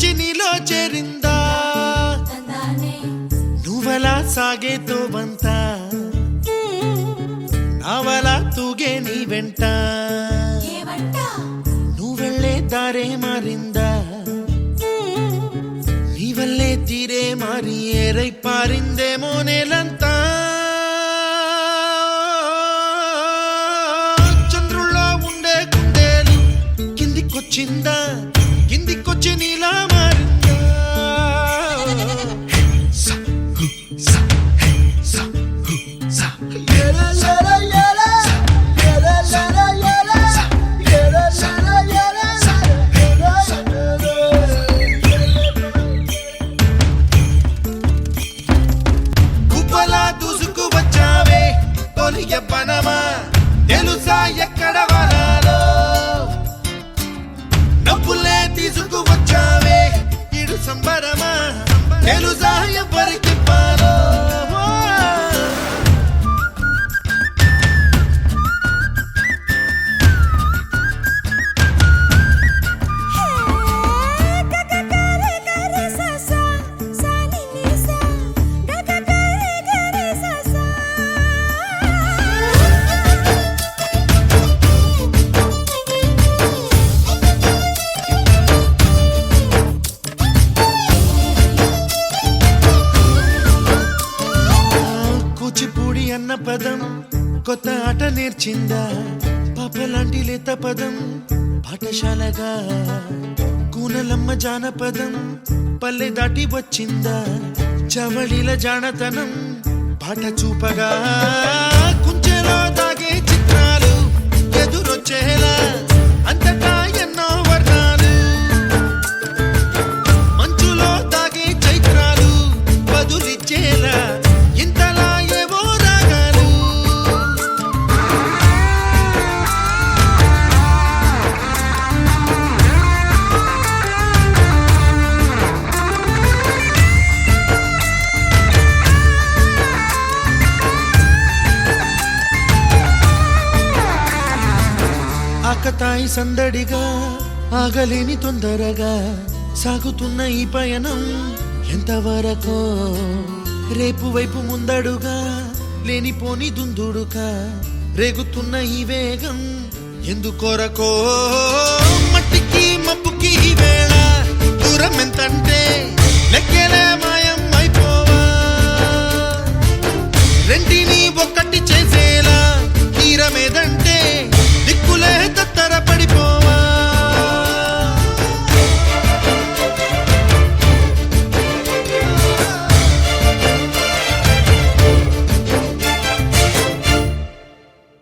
కిందికొచ్చి నీలో చేరిందా నువ్వలా సాగేతో వంత నావలా తూగే నీ వెంట నువ్వెళ్ళే దారే మారిందా నీ వల్లే తీరే మారి ఏరై పారిందేమో నేలంతా చంద్రుల్లో ఉండే గుండెలు కిందికొచ్చిందా కిందికొచ్చి నీలా మారిందా గుబ్బలా దూసుకు వచ్చావే తొలి ఎవ్వనమా తెలుసా ఎక్కడ వనాలో నవ్వులే తీసుకు వచ్చావే ఇడు సంబరమా తెలుసా ఎవరికి పాలో కూచిపూడి అన్న పదం కొత్త ఆట నేర్చిందా పాపలాంటి లేత పదం పాఠశాలగా కూనలమ్మ జానపదం పల్లె దాటి వచ్చిందా చవళిల జానతనం పాట చూపగా కుంచెలో దాగే చిత్రాలు ఎదురొచ్చేలా అంతటా ఎన్నో వర్ణాలు మంచులో దాగే చైత్రాలు బదులిచ్చేలా ఇంతలా ఏవో రాగాలు ఆకతాయి సందడిగా ఆగలేని తొందరగా సాగుతున్న ఈ పయనం ఎంతవరకో రేపు వైపు ముందడుగా లేనిపోని దుందుడుగా రేగుతున్న ఈ వేగం ఎందుకొరకో మట్టికి మబ్బుకి ఈ వేళ దూరం ఎంతంటే లెక్కలే మాయ